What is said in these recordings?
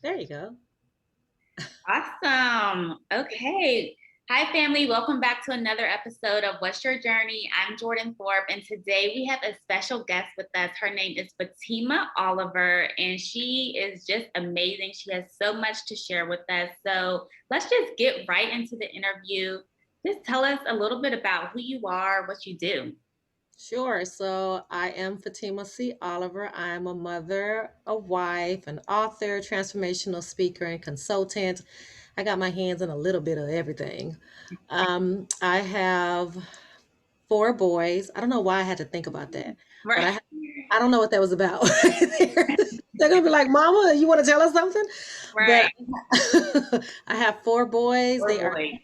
There you go. Awesome. Okay. Hi, family. Welcome back to another episode of What's Your Journey? I'm Jordan Thorpe, and today we have a special guest with us. Her name is Fatima Oliver, and she is just amazing. She has so much to share with us. So let's just get right into the interview. Just tell us a little bit about who you are, what you do. Sure. So I am Fatima C. Oliver. I am a mother, a wife, an author, transformational speaker, and consultant. I got my hands in a little bit of everything. I have four boys. I don't know why I had to think about that, but Right. I don't know what that was about. They're gonna be like, "Mama, you want to tell us something?" But Right. I have four boys. Or They are boy.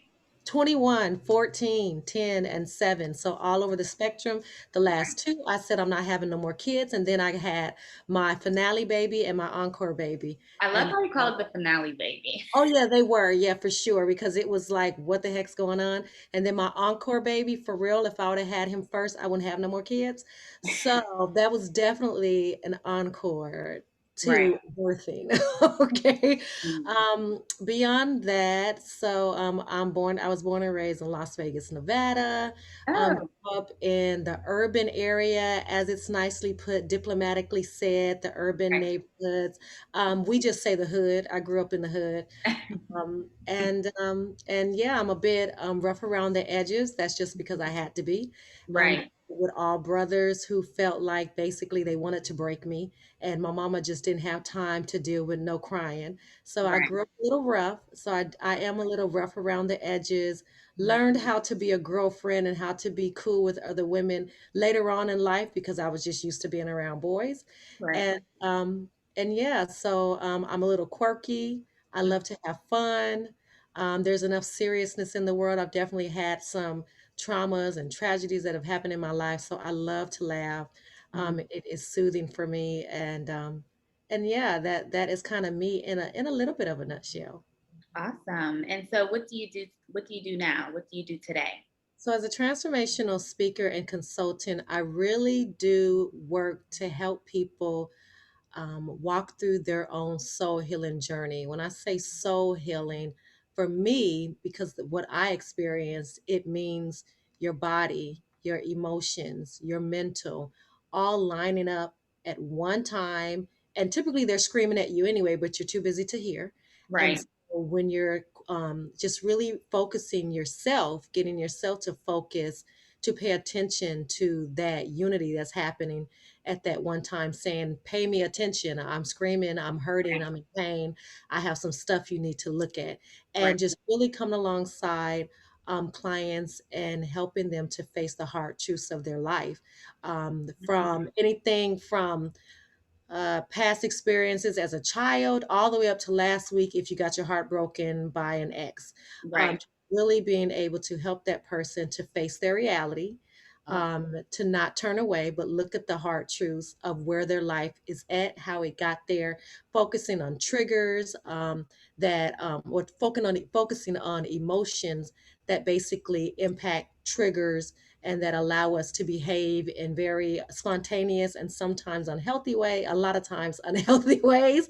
21, 14, 10, and 7. So all over the spectrum. The last two, I said I'm not having no more kids. And then I had my finale baby and my encore baby. I love And how you call it the finale baby. oh yeah, they were. Yeah, for sure. Because it was like, what the heck's going on? And then my encore baby, for real, if I would have had him first, I wouldn't have no more kids. So that was definitely an encore Right. to birthing. Okay. Beyond that, so I was born and raised in Las Vegas, Nevada. Oh, Grew up in the urban area, as it's nicely put, diplomatically said, the urban neighborhoods. We just say the hood. I grew up in the hood. And yeah, I'm a bit rough around the edges. That's just because I had to be. right. With all brothers who felt like basically they wanted to break me, and my mama just didn't have time to deal with no crying. So I Right. grew up a little rough. So I am a little rough around the edges. Right. Learned how to be a girlfriend and how to be cool with other women later on in life because I was just used to being around boys. Right. And yeah, so I'm a little quirky. I love to have fun. There's enough seriousness in the world. I've definitely had some traumas and tragedies that have happened in my life, so I love to laugh. Mhm. It is soothing for me, and yeah, that is kind of me in a little bit of a nutshell. Awesome. And so what do you do? What do you do now? What do you do today? So, as a transformational speaker and consultant, I really do work to help people walk through their own soul healing journey. When I say soul healing, for me, because what I experienced, it means your body, your emotions, your mental, all lining up at one time. And typically they're screaming at you anyway, but you're too busy to hear. And Right. so when you're just really focusing yourself, getting yourself to focus, to pay attention to that unity that's happening at that one time, saying, "Pay me attention. I'm screaming, I'm hurting, Right. I'm in pain. I have some stuff you need to look at." Right. And just really coming alongside clients and helping them to face the hard truths of their life, from anything from past experiences as a child all the way up to last week if you got your heart broken by an ex. Right. Really being able to help that person to face their reality, to not turn away, but look at the hard truths of where their life is at, how it got there, focusing on triggers, what focusing on emotions that basically impact triggers and that allow us to behave in very spontaneous and sometimes unhealthy way, a lot of times unhealthy ways,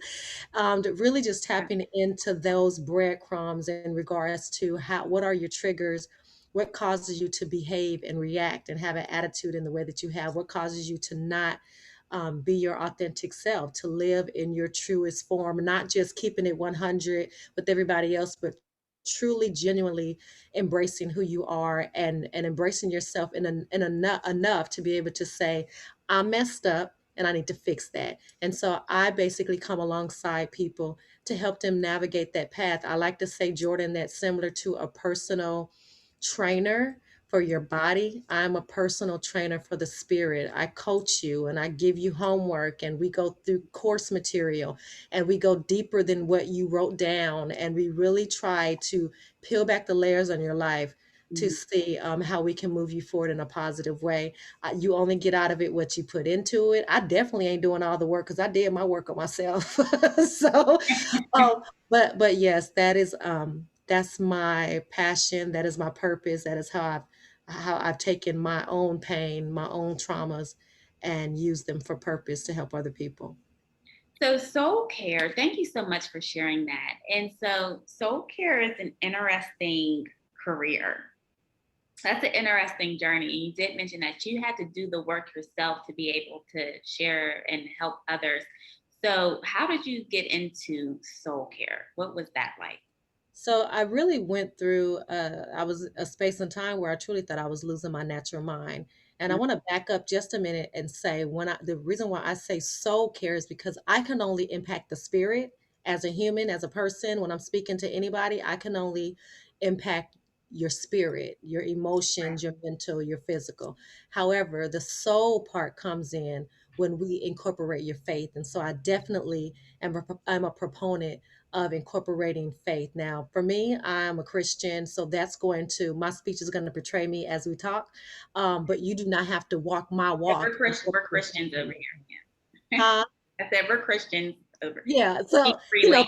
to really just Right. tapping into those breadcrumbs in regards to what are your triggers, what causes you to behave and react and have an attitude in the way that you have, what causes you to not be your authentic self, to live in your truest form, not just keeping it 100 with everybody else, but truly genuinely embracing who you are and embracing yourself in enough to be able to say, I messed up and I need to fix that. And so I basically come alongside people to help them navigate that path. I like to say, Jordan, that's similar to a personal trainer for your body. I'm a personal trainer for the spirit. I coach you and I give you homework and we go through course material and we go deeper than what you wrote down. And we really try to peel back the layers on your life to Mhm. see how we can move you forward in a positive way. You only get out of it what you put into it. I definitely ain't doing all the work because I did my work on myself. So, um, but yes, that's my passion. That is my purpose. That is how I've taken my own pain, my own traumas, and used them for purpose to help other people. So soul care, thank you so much for sharing that. And so soul care is an interesting career. That's an interesting journey. You did mention that you had to do the work yourself to be able to share and help others. So how did you get into soul care? What was that like? So I really went through, I was a space and time where I truly thought I was losing my natural mind. And I Mm. want to back up just a minute and say the reason why I say soul care is because I can only impact the spirit as a human, as a person. When I'm speaking to anybody, I can only impact your spirit, your Right. emotions, your mental, your physical. However, the soul part comes in when we incorporate your faith. And so I definitely I'm a proponent of incorporating faith. Now, for me, I'm a Christian, so that's going to, my speech is going to portray me as we talk, but you do not have to walk my Yeah, walk. We're Christians over here. Yeah. Huh? I said we're Christians over here. Yeah. Speak So, freely.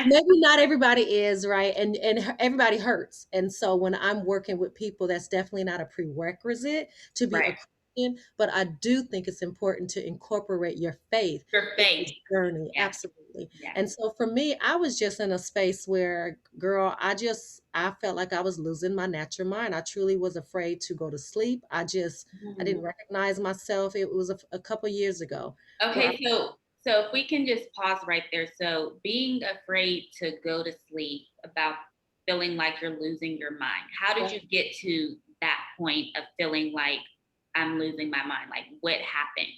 maybe not everybody is, right, and everybody hurts, and so when I'm working with people, that's definitely not a prerequisite to be a Right. Christian, but I do think it's important to incorporate your faith Your in this faith. journey, Yes. absolutely. Yes. And so for me, I was just in a space where, girl, I felt like I was losing my natural mind. I truly was afraid to go to sleep. I Mhm. didn't recognize myself. It was a couple years ago where I, Okay, so if we can just pause right there. So being afraid to go to sleep about feeling like you're losing your mind. How did you get to that point of feeling like I'm losing my mind? Like what happened?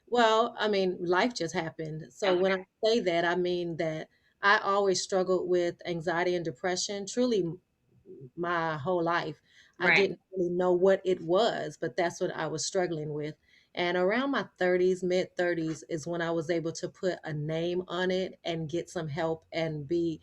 well, I mean, life just happened. So Okay. when I say that, I mean that I always struggled with anxiety and depression, truly my whole life. I Right. didn't really know what it was, but that's what I was struggling with. And around my 30s, mid 30s, is when I was able to put a name on it and get some help and be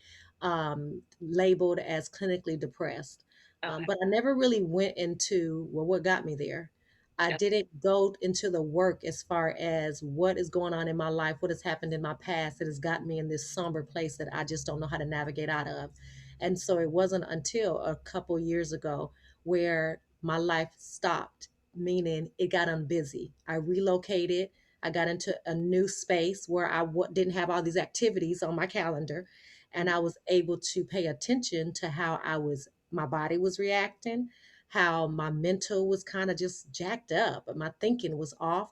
labeled as clinically depressed. Okay. But I never really went into, well, what got me there. I didn't go into the work as far as what is going on in my life, what has happened in my past that has gotten me in this somber place that I just don't know how to navigate out of. And so it wasn't until a couple years ago where my life stopped, meaning it got unbusy. I relocated. I got into a new space where didn't have all these activities on my calendar. And Mhm. I was able to pay attention to how my body was reacting, how my mental was kind of just jacked up, but my thinking was off.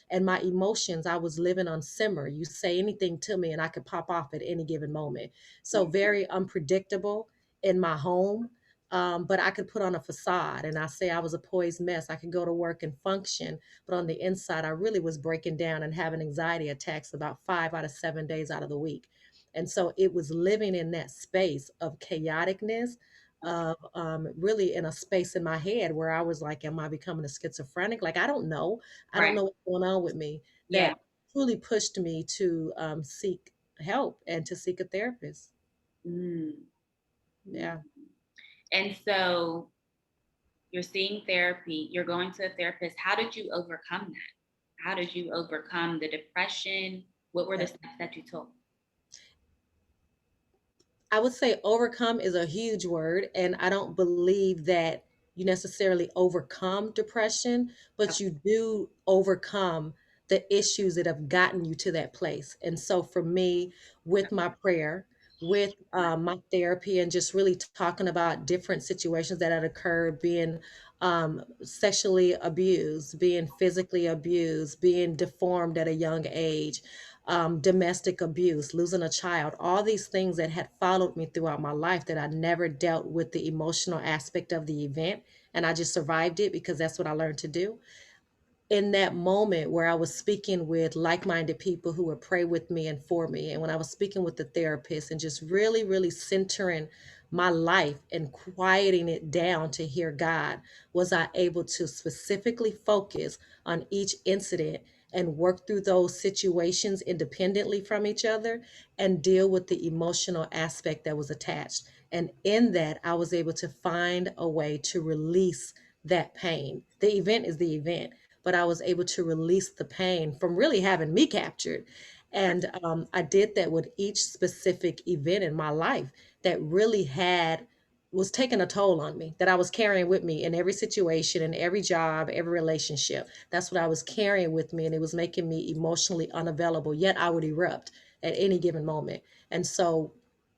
And my emotions, I was living on simmer. You say anything to me, and I could pop off at any given moment. So very unpredictable in my home. But I could put on a facade and I say I was a poised mess. I could go to work and function, but on the inside, I really was breaking down and having anxiety attacks about 5 out of 7 days out of the week. And so it was living in that space of chaoticness, of really in a space in my head where I was like, am I becoming a schizophrenic? Like, I don't know. I don't Right. know what's going on with me. Yeah. That truly pushed me to seek help and to seek a therapist. Mm. Mm. Yeah. And so you're seeing therapy, you're going to a therapist. How did you overcome that? How did you overcome the depression? What were the Yeah. steps that you took? I would say overcome is a huge word, and I don't believe that you necessarily overcome depression, but Okay. you do overcome the issues that have gotten you to that place. And so for me, with my prayer, with my therapy, and just really talking about different situations that had occurred, being sexually abused, being physically abused, being deformed at a young age, domestic abuse, losing a child, all these things that had followed me throughout my life that I never dealt with the emotional aspect of the event. And I just survived it because that's what I learned to do. In that moment where I was speaking with like minded people who would pray with me and for me, and when I was speaking with the therapist and just really, really centering my life and quieting it down to hear God, was I able to specifically focus on each incident and work through those situations independently from each other and deal with the emotional aspect that was attached. And in that, I was able to find a way to release that pain. The event is the event, but I was able to release the pain from really having me captured. And I did that with each specific event in my life that really had was taking a toll on me, that I was carrying with me in every situation, in every job, every relationship. That's what I was carrying with me. And it was making me emotionally unavailable, yet I would erupt at any given moment. And so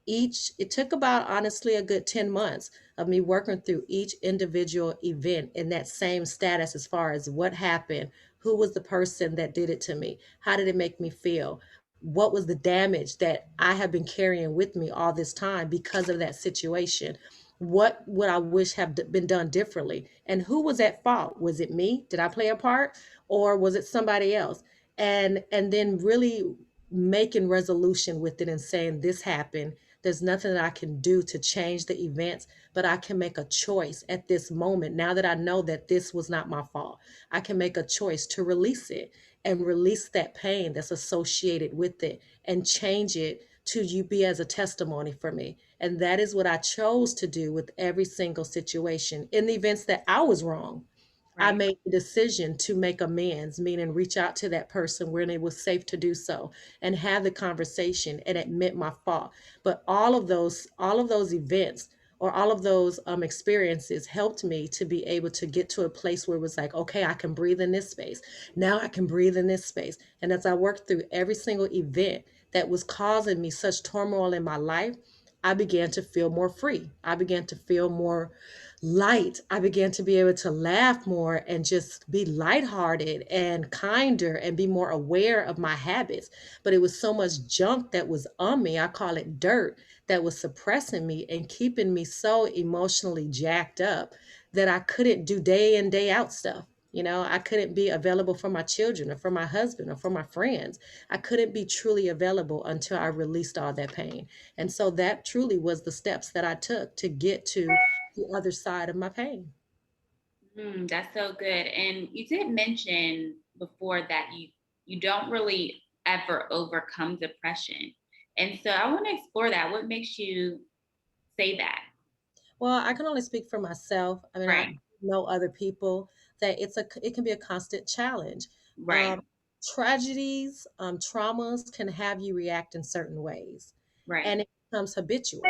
it took about honestly a good 10 months of me working through each individual event in that same status, as far as what happened, who was the person that did it to me, how did it make me feel, what was the damage that I have been carrying with me all this time because of that situation, what would I wish have been done differently, and who was at fault. Was it me? Did I play a part, or was it somebody else? And then really making resolution with it and saying, this happened, there's nothing that I can do to change the events, but I can make a choice at this moment. Now that I know that this was not my fault, I can make a choice to release it, and release that pain that's associated with it, and change it to you be as a testimony for me. And that is what I chose to do with every single situation. In the events that I was wrong, I Right. made the decision to make amends, meaning reach out to that person when it was safe to do so, and have the conversation and admit my fault. But all of those events, or all of those experiences, helped me to be able to get to a place where it was like, okay, I can breathe in this space. Now I can breathe in this space. And as I worked through every single event that was causing me such turmoil in my life, I began to feel more free. I began to feel more light. I began to be able to laugh more and just be lighthearted and kinder and be more aware of my habits. But it was so much junk that was on me. I call it dirt, that was suppressing me and keeping me so emotionally jacked up that I couldn't do day in, day out stuff. I couldn't be available for my children or for my husband or for my friends. I couldn't be truly available until I released all that pain. And so that truly was the steps that I took to get to the other side of my pain. That's so good. And you did mention before that you don't really ever overcome depression. And so I want to explore that. What makes you say that? Well, I can only speak for myself. I mean, I Right. know other people that it can be a constant challenge. Right. Um, Tragedies, traumas can have you react in certain ways, Right. and it becomes habitual.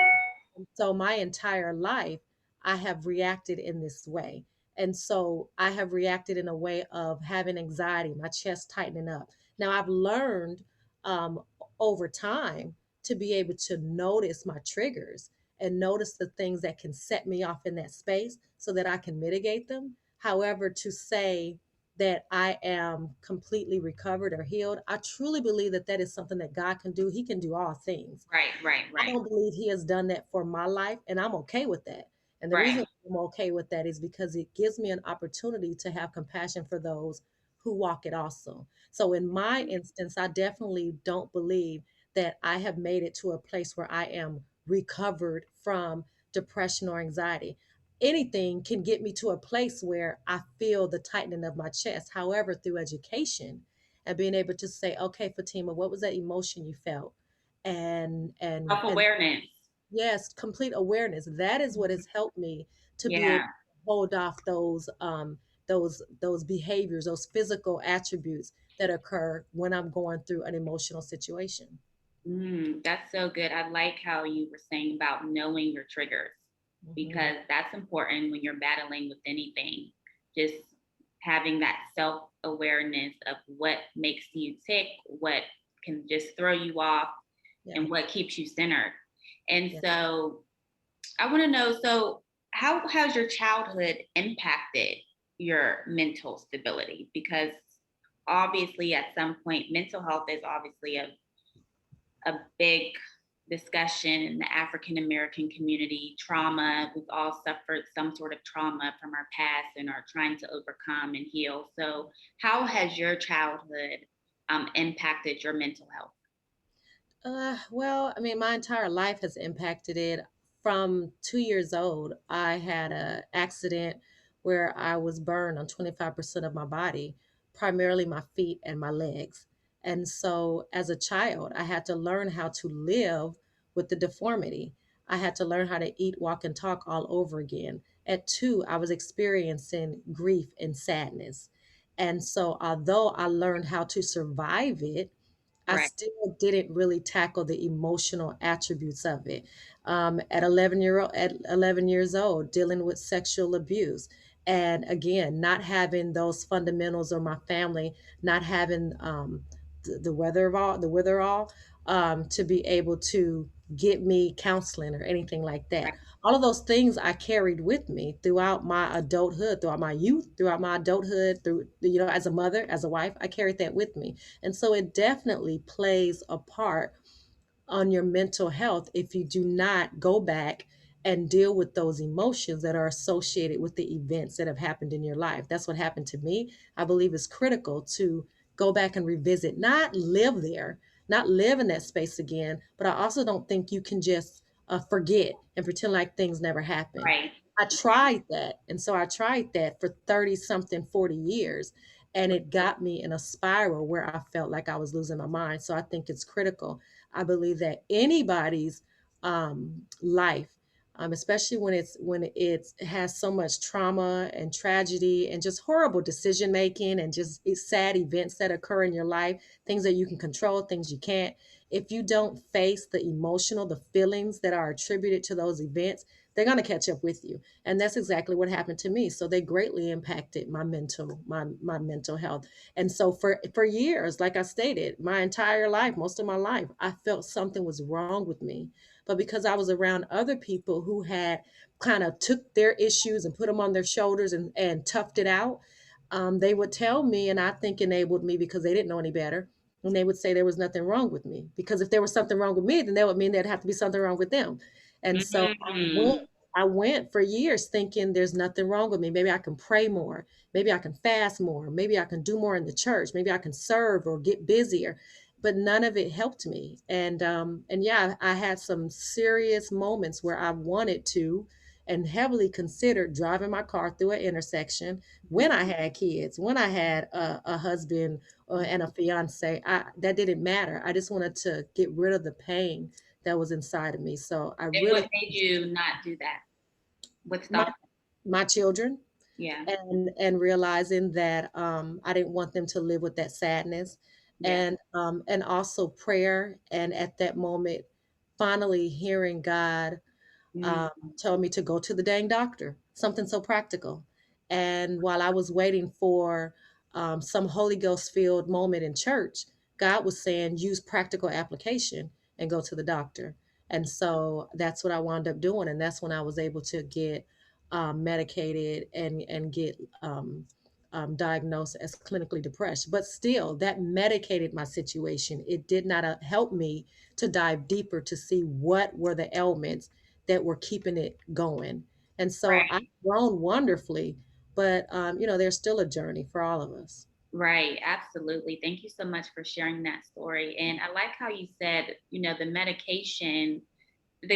And so my entire life, I have reacted in this way. And so I have reacted in a way of having anxiety, my chest tightening up. Now I've learned um, over time to be able to notice my triggers and notice the things that can set me off in that space so that I can mitigate them. However, to say that I am completely recovered or healed, I truly believe that that is something that God can do. He can do all things. Right. Right. I Right. don't believe He has done that for my life, and I'm okay with that. And the reason Right. I'm okay with that is because it gives me an opportunity to have compassion for those who walk it also. So, in my instance, I definitely don't believe that I have made it to a place where I am recovered from depression or anxiety. Anything can get me to a place where I feel the tightening of my chest. However, through education and being able to say, okay, Fatima, what was that emotion you felt? And Self-awareness. yes, complete awareness. That is what has helped me to be able Yeah. to hold off those behaviors, those physical attributes that occur when I'm going through an emotional situation. That's so good. I like how you were saying about knowing your triggers Hmm. because that's important when you're battling with anything. Just having that self awareness of what makes you tick, what can just throw you off, Yeah, and what keeps you centered. And yeah. so I want to know, so how has your childhood impacted your mental stability? Because obviously at some point mental health is obviously a big discussion in the African American community. Trauma, we've all suffered some sort of trauma from our past and are trying to overcome and heal. So, how has your childhood impacted your mental health? Well, I mean, my entire life has impacted it. From 2 years old, I had a accident where I was burned on 25% of my body, primarily my feet and my legs. And so, as a child, I had to learn how to live with the deformity. I had to learn how to eat, walk, and talk all over again. At 2, I was experiencing grief and sadness. And so, although I learned how to survive it, I Right. still didn't really tackle the emotional attributes of it. At 11 years old, dealing with sexual abuse, and again, not having those fundamentals, or my family not having the wherewithal to be able to get me counseling or anything like Right. that. All of those things I carried with me throughout my adulthood, throughout my youth, throughout my adulthood, through, as a mother, as a wife, I carried that with me. And so it definitely plays a part on your mental health if you do not go back and deal with those emotions that are associated with the events that have happened in your life. That's what happened to me. I believe it's critical to go back and revisit, not live there, not live in that space again. But I also don't think you can just forget and pretend like things never happened. Right. I tried that. And so I tried that for 30 something, 40 years. And it got me in a spiral where I felt like I was losing my mind. So I think it's critical. I believe that anybody's life, especially when it has so much trauma and tragedy and just horrible decision making and just sad events that occur in your life, things that you can control, things you can't. If you don't face the emotional, the feelings that are attributed to those events, they're going to catch up with you. And that's exactly what happened to me. So they greatly impacted my mental health. And so for years, like I stated, my entire life, most of my life, I felt something was wrong with me. But because I was around other people who had kind of took their issues and put them on their shoulders and toughed it out, they would tell me, and I think enabled me because they didn't know any better. And they would say there was nothing wrong with me. Because if there was something wrong with me, then that would mean there'd have to be something wrong with them. And so Mm. I went for years thinking there's nothing wrong with me. Maybe I can pray more. Maybe I can fast more. Maybe I can do more in the church. Maybe I can serve or get busier. But none of it helped me. And yeah, I had some serious moments where I wanted to and heavily considered driving my car through an intersection when I had kids, when I had a husband and a fiance. That didn't matter. I just wanted to get rid of the pain that was inside of me. So I And what really, made you not do that? What my stopped? my children, Yeah. and realizing that I didn't want them to live with that sadness, Yeah. and also prayer, and at that moment, finally hearing God Mm. um, told me to go to the dang doctor, something so practical. And while I was waiting for some Holy Ghost filled moment in church, God was saying, use practical application and go to the doctor. And so that's what I wound up doing. And that's when I was able to get medicated and get diagnosed as clinically depressed. But still, that medicated my situation. It did not help me to dive deeper to see what were the ailments that were keeping it going. And so I've Right. grown wonderfully, but there's still a journey for all of us. Right, absolutely. Thank you so much for sharing that story. And I like how you said, the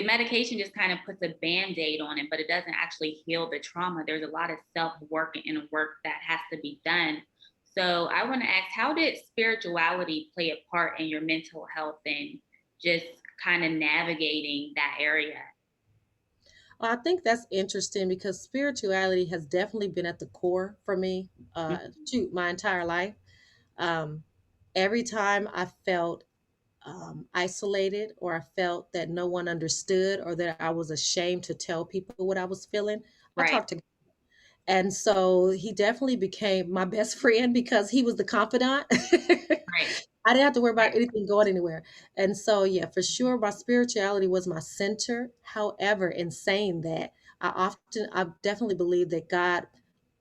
medication just kind of puts a band-aid on it, but it doesn't actually heal the trauma. There's a lot of self-work and work that has to be done. So I want to ask, how did spirituality play a part in your mental health and just kind of navigating that area? I think that's interesting because spirituality has definitely been at the core for me, shoot, my entire life. Um, every time I felt isolated, or I felt that no one understood, or that I was ashamed to tell people what I was feeling, I Right, talked to. And so he definitely became my best friend because he was the confidant. right, I didn't have to worry right. about anything going anywhere. And so, yeah, for sure, my spirituality was my center. However, in saying that, I definitely believe that God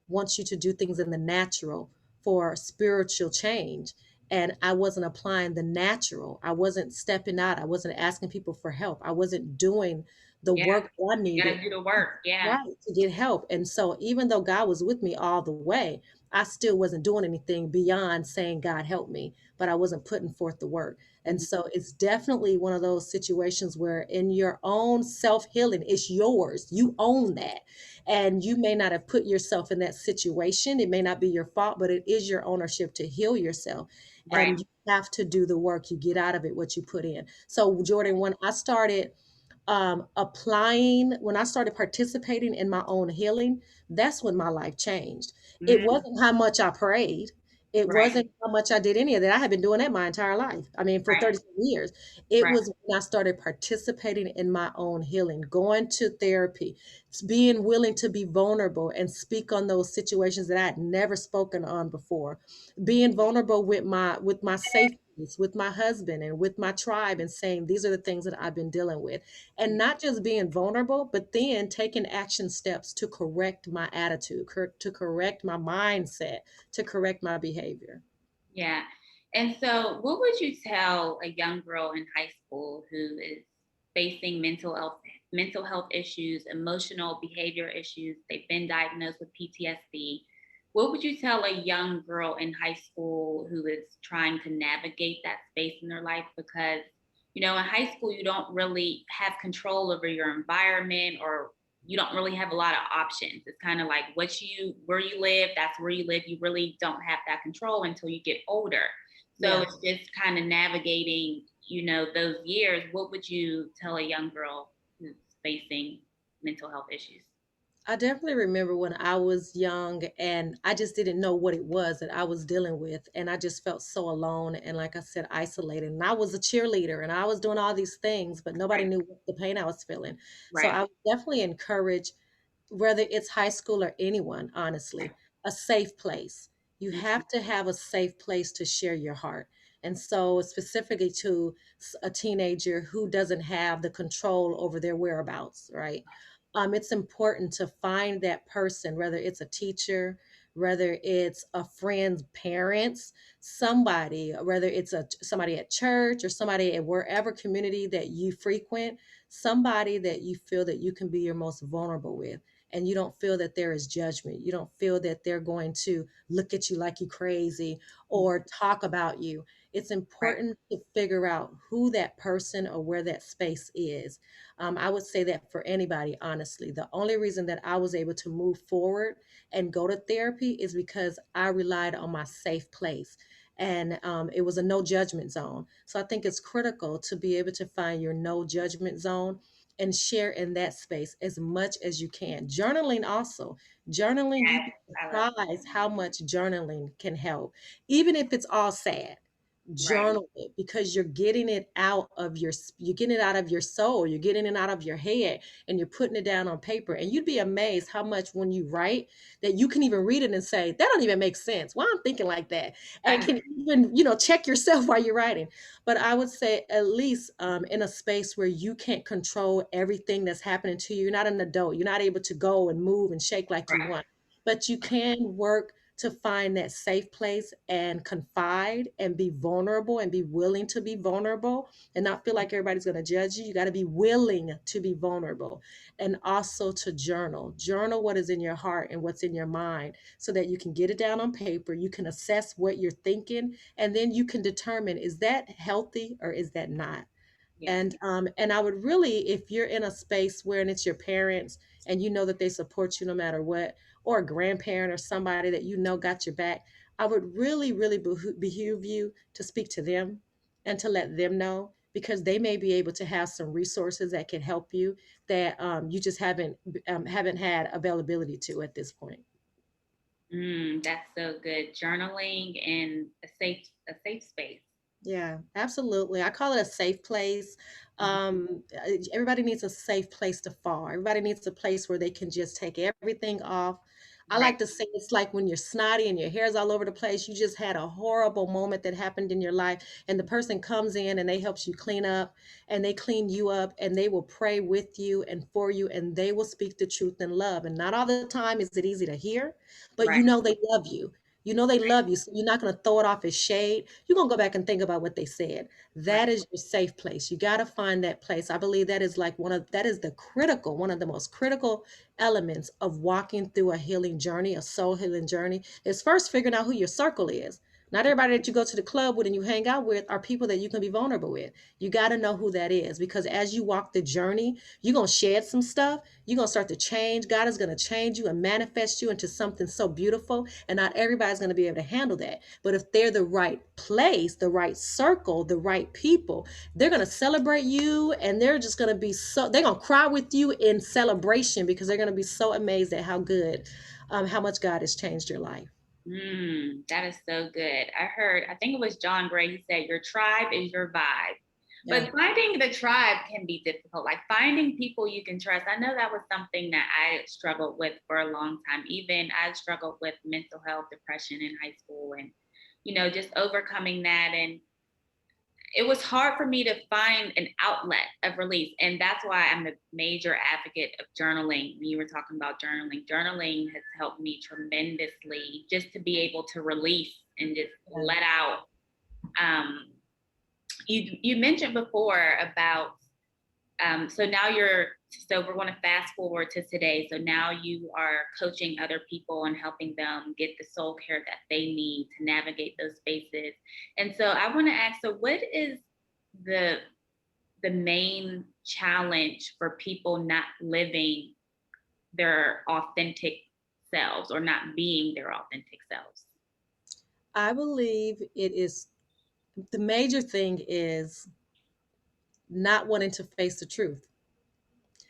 wants you to do things in the natural for spiritual change. And I wasn't applying the natural. I wasn't stepping out. I wasn't asking people for help. I wasn't doing the Yeah, work I you got to needed, do the work. Yeah, right, to get help. And so even though God was with me all the way, I still wasn't doing anything beyond saying, God help me, but I wasn't putting forth the work. And mhm, so it's definitely one of those situations where in your own self-healing, it's yours. You own that. And you may not have put yourself in that situation. It may not be your fault, but it is your ownership to heal yourself. right. And you have to do the work. You get out of it what you put in. So Jordan, when I started when I started participating in my own healing, that's when my life changed. It Mm, wasn't how much I prayed. It Right. wasn't how much I did any of that. I had been doing that my entire life. I mean, for Right. 30 years. It Right. was when I started participating in my own healing, going to therapy, being willing to be vulnerable and speak on those situations that I had never spoken on before, being vulnerable with my safe place, with my husband and with my tribe, and saying these are the things that I've been dealing with, and not just being vulnerable, but then taking action steps to correct my attitude, to correct my mindset, to correct my behavior. Yeah. And so, what would you tell a young girl in high school who is facing mental health issues, emotional behavior issues? They've been diagnosed with PTSD. What would you tell a young girl in high school who is trying to navigate that space in their life? Because, in high school, you don't really have control over your environment, or you don't really have a lot of options. It's kind of like where you live, that's where you live. You really don't have that control until you get older. So Yeah. it's just kind of navigating, those years. What would you tell a young girl who's facing mental health issues? I definitely remember when I was young and I just didn't know what it was that I was dealing with. And I just felt so alone and, like I said, isolated. And I was a cheerleader and I was doing all these things, but nobody Right, knew what the pain I was feeling. So right, I would definitely encourage, whether it's high school or anyone, honestly, a safe place. You mhm, have to have a safe place to share your heart. And so, specifically to a teenager who doesn't have the control over their whereabouts, right? It's important to find that person, whether it's a teacher, whether it's a friend's parents, somebody, whether it's somebody at church or somebody at wherever community that you frequent, somebody that you feel that you can be your most vulnerable with, and you don't feel that there is judgment. You don't feel that they're going to look at you like you crazy or talk about you. It's right, important to figure out who that person or where that space is. I would say that for anybody, honestly, the only reason that I was able to move forward and go to therapy is because I relied on my safe place. And it was a no judgment zone. So I think it's critical to be able to find your no judgment zone and share in that space as much as you can. Journaling also. Journaling, you'd yes, be I love. surprised how much journaling can help. Even if it's all sad, Right, journal it, because you're getting it out of you're getting it out of your soul, you're getting it out of your head, and you're putting it down on paper. And you'd be amazed how much when you write that you can even read it and say, that don't even make sense. Why I'm thinking like that? And I, can even, check yourself while you're writing. But I would say at least in a space where you can't control everything that's happening to you. You're not an adult. You're not able to go and move and shake like you right, want. But you can work to find that safe place and confide and be vulnerable and be willing to be vulnerable and not feel like everybody's going to judge you. You got to be willing to be vulnerable, and also to journal. Journal what is in your heart and what's in your mind so that you can get it down on paper. You can assess what you're thinking, and then you can determine, is that healthy or is that not? yeah, And I would really, if you're in a space where it's your parents and you know that they support you no matter what, or a grandparent or somebody that you know got your back, I would really, really behoove you to speak to them and to let them know, because they may be able to have some resources that can help you that you just haven't had availability to at this point. that's so good. Journaling in a safe space. Yeah, absolutely. I call it a safe place. Mhm. Everybody needs a safe place to fall. Everybody needs a place where they can just take everything off. I Right, like to say it's like when you're snotty and your hair's all over the place. You just had a horrible moment that happened in your life, and the person comes in and they helps you clean up, and they clean you up, and they will pray with you and for you, and they will speak the truth in love. And not all the time is it easy to hear, but right, you know they love you. You know they love you, so you're not going to throw it off as shade. You're going to go back and think about what they said. right. That is your safe place. You got to find that place. I believe that is like that is one of the most critical elements of walking through a healing journey, a soul healing journey, is first figuring out who your circle is. Not everybody that you go to the club with and you hang out with are people that you can be vulnerable with. You got to know who that is, because as you walk the journey, you're going to shed some stuff. You're going to start to change. God is going to change you and manifest you into something so beautiful. And not everybody's going to be able to handle that. But if they're the right place, the right circle, the right people, they're going to celebrate you, and they're just going to be they're going to cry with you in celebration, because they're going to be so amazed at how much God has changed your life. That is so good. I think it was John Gray, he said, your tribe is your vibe. Yeah. But finding the tribe can be difficult. Like finding people you can trust. I know that was something that I struggled with for a long time. Even I struggled with mental health, depression in high school, and, just overcoming that. And it was hard for me to find an outlet of release. And that's why I'm a major advocate of journaling. When you were talking about journaling has helped me tremendously just to be able to release and just let out. Um, you mentioned before about so we're going to fast forward to today. So now you are coaching other people and helping them get the soul care that they need to navigate those spaces. And so I want to ask, so what is the the main challenge for people not living their authentic selves or not being their authentic selves? I believe it is the major thing is not wanting to face the truth.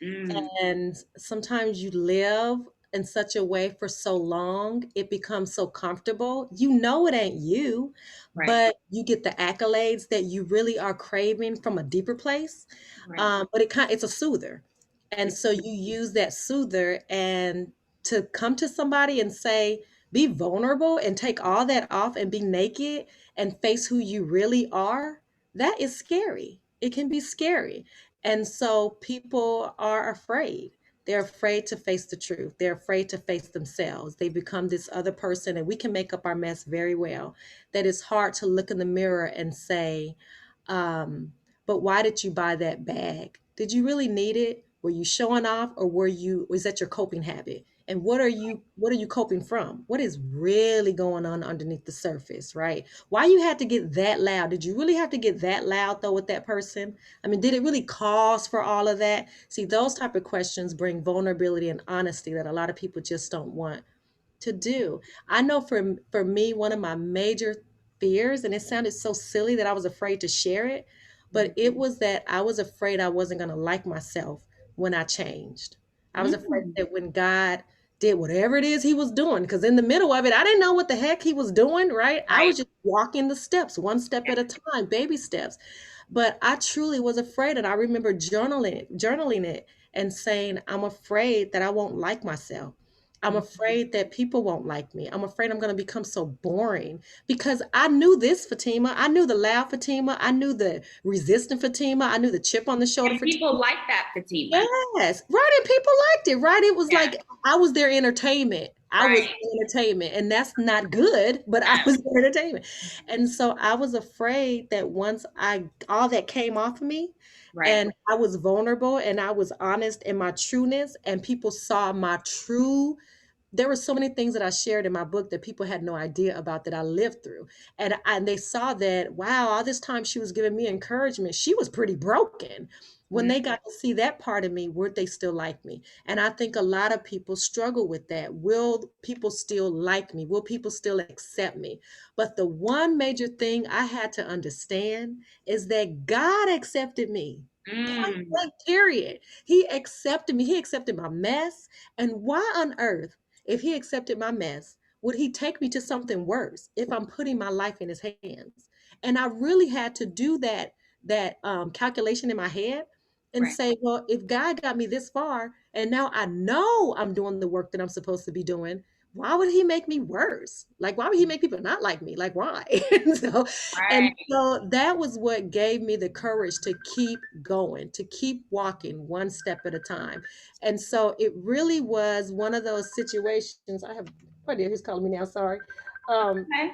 Mm, And sometimes you live in such a way for so long, it becomes so comfortable. You know it ain't you, right, but you get the accolades that you really are craving from a deeper place. right. But it's a soother. And so you use that soother and to come to somebody and say, be vulnerable and take all that off and be naked and face who you really are, that is scary. It can be scary. And so people are afraid. They're afraid to face the truth. They're afraid to face themselves. They become this other person, and we can make up our mess very well. That it's hard to look in the mirror and say, um, but why did you buy that bag? Did you really need it? Were you showing off, or was that your coping habit? And what are you coping from? What is really going on underneath the surface, right? Why you had to get that loud? Did you really have to get that loud though with that person? I mean, did it really cause for all of that? See, those type of questions bring vulnerability and honesty that a lot of people just don't want to do. I know for me, one of my major fears, and it sounded so silly that I was afraid to share it, but it was that I was afraid I wasn't going to like myself when I changed. I was afraid Mm, that when God did whatever it is he was doing, because in the middle of it, I didn't know what the heck he was doing, right? I right. was just walking the steps, one step at a time, baby steps. But I truly was afraid, and I remember journaling it and saying, I'm afraid that I won't like myself. I'm afraid that people won't like me. I'm afraid I'm going to become so boring because I knew this Fatima. I knew the loud Fatima. I knew the resistant Fatima. I knew the chip on the shoulder And people Fatima. like that, Fatima. Yes, right. And people liked it, right? It was Yeah, like I was their entertainment. I was right. the entertainment, and that's not good, but I was their entertainment. And so I was afraid that once I all that came off of me, Right. and I was vulnerable and I was honest in my trueness, and people saw my true there were so many things that I shared in my book that people had no idea about that I lived through. And they saw that, wow, all this time she was giving me encouragement. She was pretty broken. When Mm, they got to see that part of me, would they still like me? And I think a lot of people struggle with that. Will people still like me? Will people still accept me? But the one major thing I had to understand is that God accepted me. Point mm, blank, period. He accepted me. He accepted my mess. And why on earth, if he accepted my mess, would he take me to something worse if I'm putting my life in his hands? And I really had to do that calculation in my head and right. say, well, if God got me this far and now I know I'm doing the work that I'm supposed to be doing, why would he make me worse? Like, why would he make people not like me? Like, why? and so, and Right. so that was what gave me the courage to keep going, to keep walking one step at a time. And so it really was one of those situations. I have no idea who's calling me now. Sorry. Um, Okay.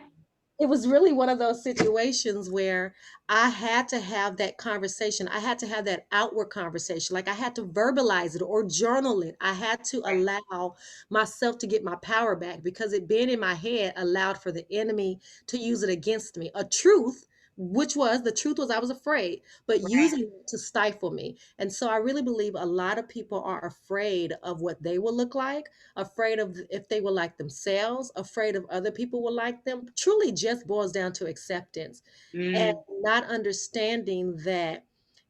it was really one of those situations where I had to have that conversation. I had to have that outward conversation. Like I had to verbalize it or journal it. I had to Right. allow myself to get my power back because it being in my head allowed for the enemy to use it against me. A truth, which was the truth was I was afraid, but Right. using it to stifle me. And so I really believe a lot of people are afraid of what they will look like, afraid of if they will like themselves, afraid of other people will like them, truly just boils down to acceptance and Mm, not understanding that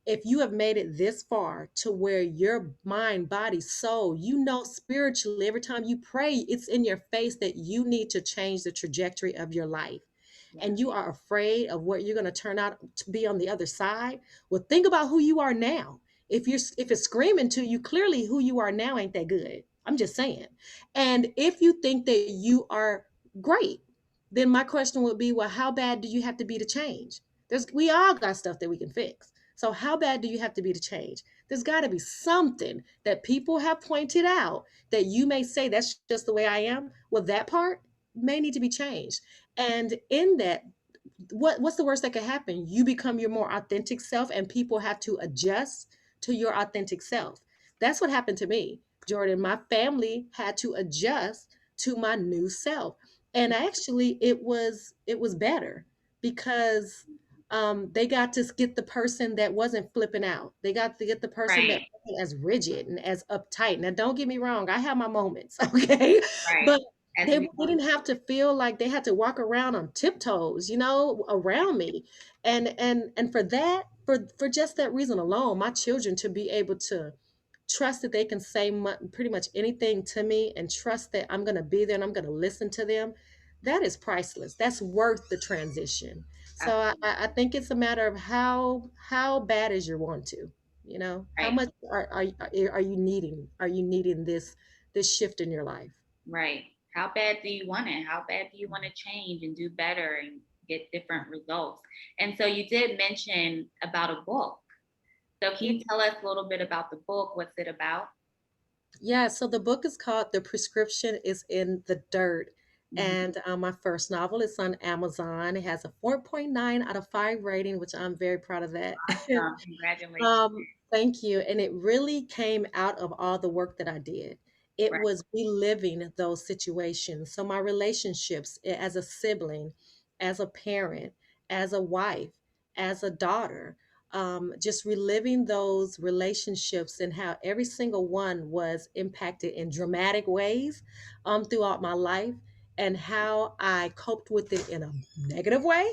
if you have made it this far to where your mind, body, soul, spiritually, every time you pray, it's in your face that you need to change the trajectory of your life, Yeah. and you are afraid of what you're going to turn out to be on the other side. Well, think about who you are now. If it's screaming to you, clearly who you are now ain't that good. I'm just saying. And if you think that you are great, then my question would be, well, how bad do you have to be to change? We all got stuff that we can fix. So how bad do you have to be to change? There's got to be something that people have pointed out that you may say, that's just the way I am. Well, that part may need to be changed. And in that, what's the worst that could happen? You become your more authentic self, and people have to adjust to your authentic self. That's what happened to me, Jordan. My family had to adjust to my new self, and actually, it was better because they got to get the person that wasn't flipping out. They got to get the person that Right. wasn't as rigid and as uptight. Now, don't get me wrong, I have my moments, okay, Right. but As they we didn't have to feel like they had to walk around on tiptoes, around me. And for that, for just that reason alone, my children to be able to trust that they can say pretty much anything to me, and trust that I'm going to be there and I'm going to listen to them, that is priceless. That's worth the transition. So I think it's a matter of how bad is your want to, how right. much are you needing this shift in your life. Right. How bad do you want it? How bad do you want to change and do better and get different results? And so you did mention about a book. So can you tell us a little bit about the book? What's it about? Yeah, so the book is called The Prescription is in the Dirt. Mhm. And my first novel is on Amazon. It has a 4.9 out of 5 rating, which I'm very proud of that. Congratulations. Thank you. And it really came out of all the work that I did. It Right. was reliving those situations. So my relationships as a sibling, as a parent, as a wife, as a daughter, just reliving those relationships and how every single one was impacted in dramatic ways throughout my life, and how I coped with it in a negative way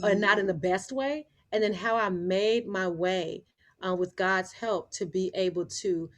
or Mhm. not in the best way, and then how I made my way with God's help to be able to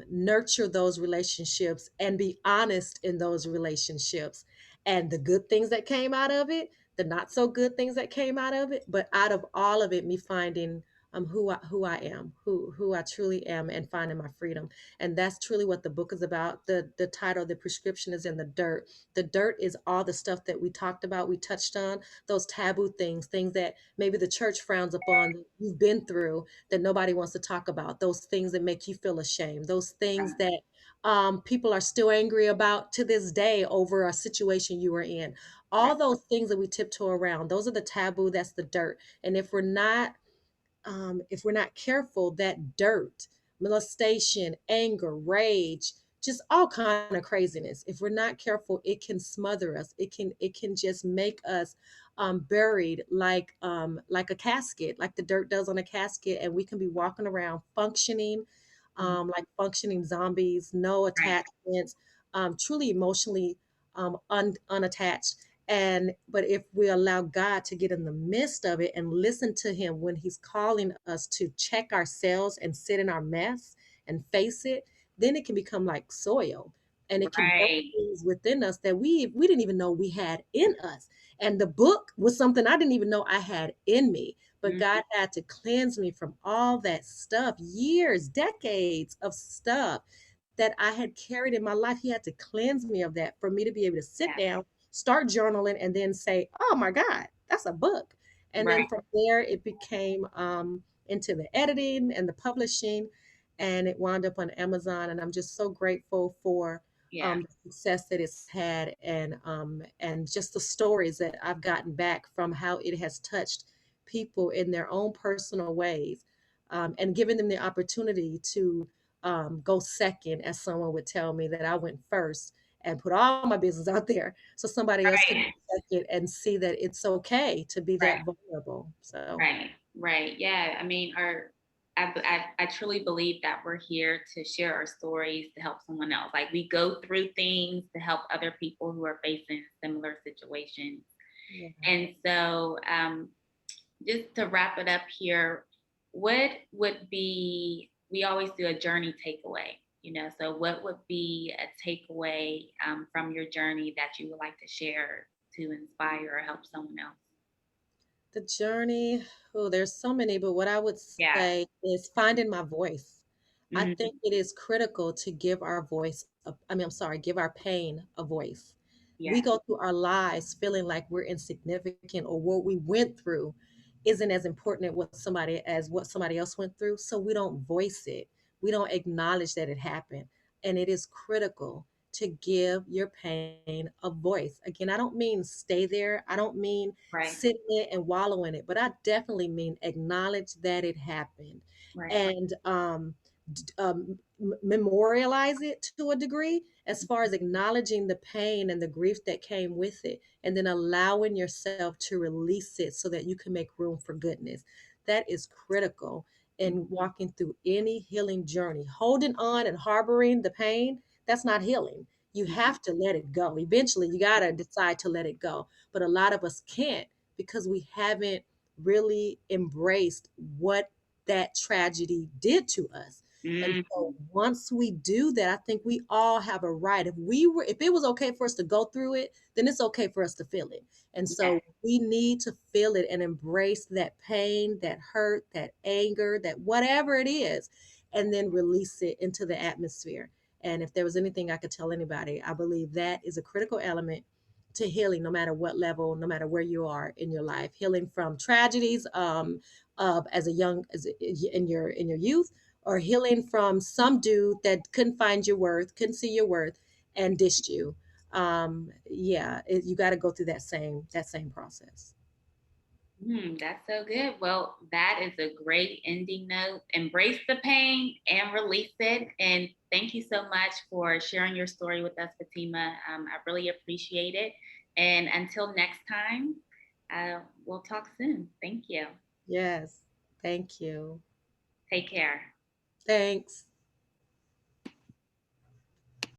nurture those relationships and be honest in those relationships, and the good things that came out of it, the not so good things that came out of it, but out of all of it, me finding who I am, who I truly am, and finding my freedom. And that's truly what the book is about. The title, The Prescription is in the Dirt. The dirt is all the stuff that we talked about, we touched on, those taboo things that maybe the church frowns upon, that you've been through, that nobody wants to talk about, those things that make you feel ashamed, those things that people are still angry about to this day over a situation you were in. Right. All those things that we tiptoe around, those are the taboo, that's the dirt. And if we're not careful, that dirt, molestation, anger, rage, just all kind of craziness, if we're not careful, it can smother us. It can just make us buried like a casket, like the dirt does on a casket, and we can be walking around functioning Mhm. like functioning zombies, no Right. attachments, truly emotionally unattached. But if we allow God to get in the midst of it and listen to him when he's calling us to check ourselves and sit in our mess and face it, then it can become like soil, and it can birth Right. things within us that we didn't even know we had in us. And the book was something I didn't even know I had in me. But Mhm. God had to cleanse me from all that stuff, years, decades of stuff that I had carried in my life. He had to cleanse me of that for me to be able to sit Yeah. down, start journaling, and then say, oh my God, that's a book. And then Right. from there, it became into the editing and the publishing, and it wound up on Amazon. And I'm just so grateful for Yeah. the success that it's had, and just the stories that I've gotten back from how it has touched people in their own personal ways, and giving them the opportunity to go second, as someone would tell me, that I went first and put all my business out there so somebody else could Right. go second and see that it's okay to be Right. that vulnerable. So, Right, right. Yeah. I mean, I truly believe that we're here to share our stories to help someone else. Like we go through things to help other people who are facing similar situations. yeah. And so, just to wrap it up here, what would be, we always do a journey takeaway, so what would be a takeaway from your journey that you would like to share to inspire or help someone else? The journey, oh, there's so many, but what I would Yeah. say is finding my voice. I Mhm. think it is critical to give our voice, I'm sorry, give our pain a voice. We Yes. go through our lives feeling like we're insignificant or what we went through isn't as important as what somebody else went through. So we don't voice it. We don't acknowledge that it happened. And it is critical to give your pain a voice. Again, I don't mean stay there. I don't mean Right. sit in it and wallow in it, but I definitely mean acknowledge that it happened Right. and memorialize it to a degree as far as acknowledging the pain and the grief that came with it, and then allowing yourself to release it so that you can make room for goodness. That is critical in walking through any healing journey. Holding on and harboring the pain, that's not healing. You Mhm. have to let it go. Eventually, you got to decide to let it go. But a lot of us can't because we haven't really embraced what that tragedy did to us. And so Mhm. once we do that, I think we all have a right. If it was okay for us to go through it, then it's okay for us to feel it. And Yes. so we need to feel it and embrace that pain, that hurt, that anger, that whatever it is, and then release it into the atmosphere. And if there was anything I could tell anybody, I believe that is a critical element to healing, no matter what level, no matter where you are in your life. Healing from tragedies of as a young as in your youth, or healing from some dude that couldn't find your worth, couldn't see your worth, and dissed you. Yeah, you got to go through that same process. That's so good. Well, that is a great ending note. Embrace the pain and release it. And thank you so much for sharing your story with us, Fatima. I really appreciate it. And until next time, we'll talk soon. Thank you. Yes, thank you. Take care. Thanks.